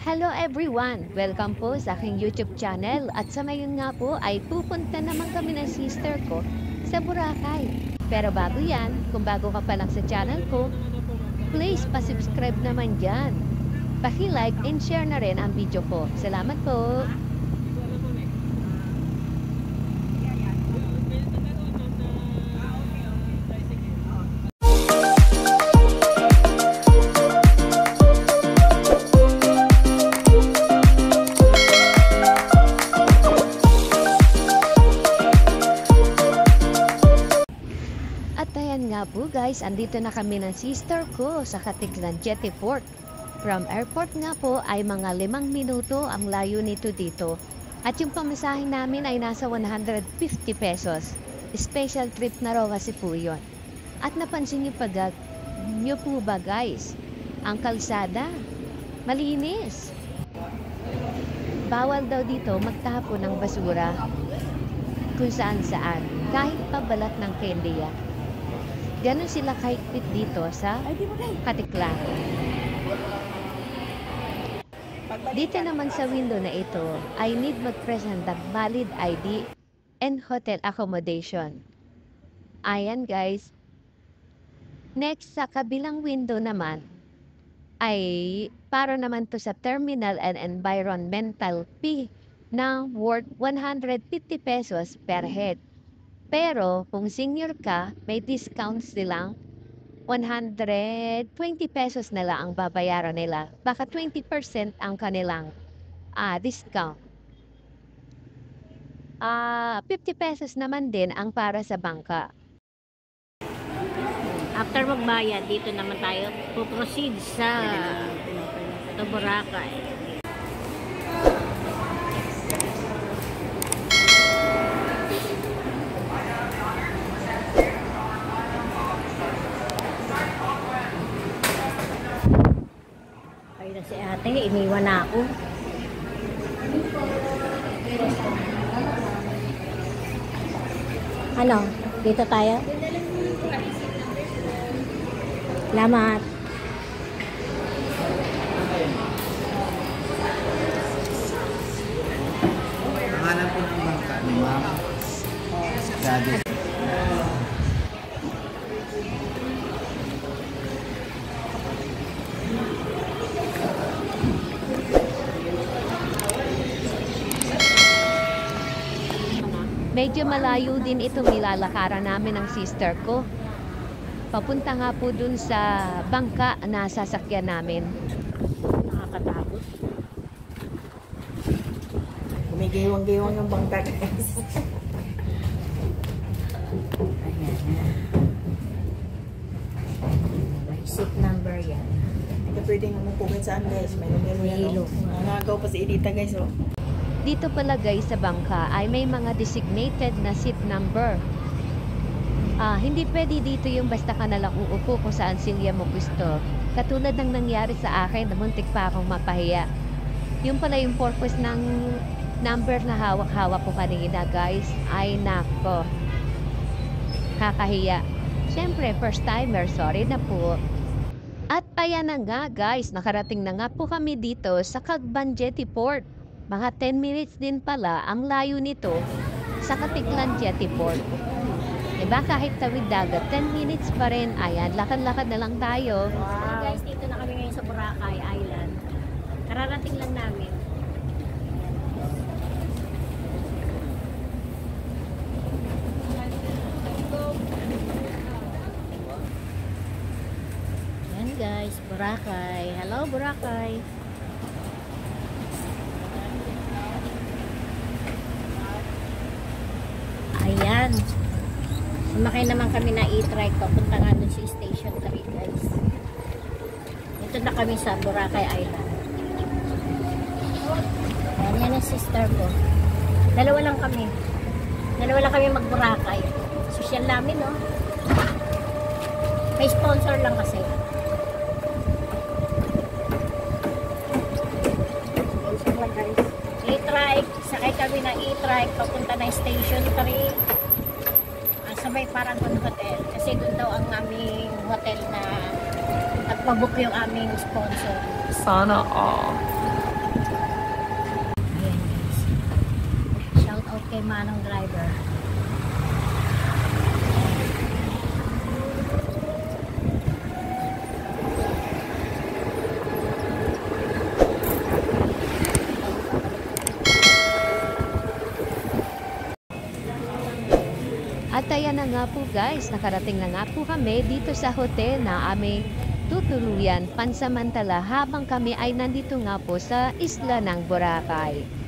Hello everyone! Welcome po sa aking YouTube channel at sa ngayon nga po ay pupunta naman kami ng sister ko sa Boracay. Pero bago yan, kung bago ka pa lang sa channel ko, please pa-subscribe naman dyan. Paki-like and share na rin ang video ko. Salamat po! Nga po guys, andito na kami ng sister ko sa Katiglan Jetty Port. From airport nga po ay mga 5 minuto ang layo nito dito. At yung pamasahe namin ay nasa 150 pesos. Special trip na raw kasi po yun. At napansin niyo po ba guys, ang kalsada, malinis. Bawal daw dito magtapon ng basura kung saan saan, kahit pabalat ng kendiya. Ganon sila kahigpit dito sa Katiklan. Dito naman sa window na ito, I need mag-present ng valid ID and hotel accommodation. Ayan guys. Next, sa kabilang window naman, ay para naman to sa terminal and environmental fee na worth 150 pesos per head. Pero, kung senior ka, may discounts nilang 120 pesos na lang ang babayaran nila. Baka 20% ang kanilang discount. 50 pesos naman din ang para sa bangka. After magbayad, dito naman tayo puproceed sa Boracay. Si ate, iniwan na ako. Ano? Dito tayo? Salamat. Pangalan po ng bangka ni Ma'am Daddy. Medyo malayo din itong nilalakaran namin ng sister ko. Papunta nga po dun sa bangka na sasakyan namin. Nakakatakot. Gumigiwang-giwang yung bangka guys. Ayan na. May seat number yan. Hindi pwedeng umupugin saan guys. May numero yan. Nangagaw pa si Edita guys. Oh. Dito pala guys sa bangka ay may mga designated na seat number. Hindi pwede dito yung basta ka nalang uupo kung saan silya mo gusto. Katulad ng nangyari sa akin na muntik pa akong mapahiya. Yung pala yung purpose ng number na hawak-hawak ko kanina guys ay nako. Kakahiya. Siyempre first timer, sorry na po. At ayan na nga guys, nakarating na nga po kami dito sa Katiglan Jetty Port. Mga 10 minutes din pala ang layo nito sa Katiglan Jetty Port. Diba kahit tawid dagat, 10 minutes pa rin. Ayan, lakad-lakad na lang tayo. Wow. Guys, dito na kami ngayon sa Boracay Island. Kararating lang namin. Ayan guys, Boracay. Hello Boracay. Ayan. Sumakay naman kami na e-trike. Papunta nga dun sa Station 3 guys. Ito na kami sa Boracay Island. Ayan, yan ang sister ko. Dalawa lang kami mag-Boracay. Social namin, no? May sponsor lang kasi. Sponsor lang guys. E-trike. Sakay kami na e-trike. Papunta na Station 3. Sabay Paragon Hotel kasi doon daw ang aming hotel na nagpabook yung aming sponsor. Sana all. kay Manong driver. At ayan na nga po guys, nakarating na nga po kami dito sa hotel na aming tutuluyan pansamantala habang kami ay nandito nga po sa isla ng Boracay.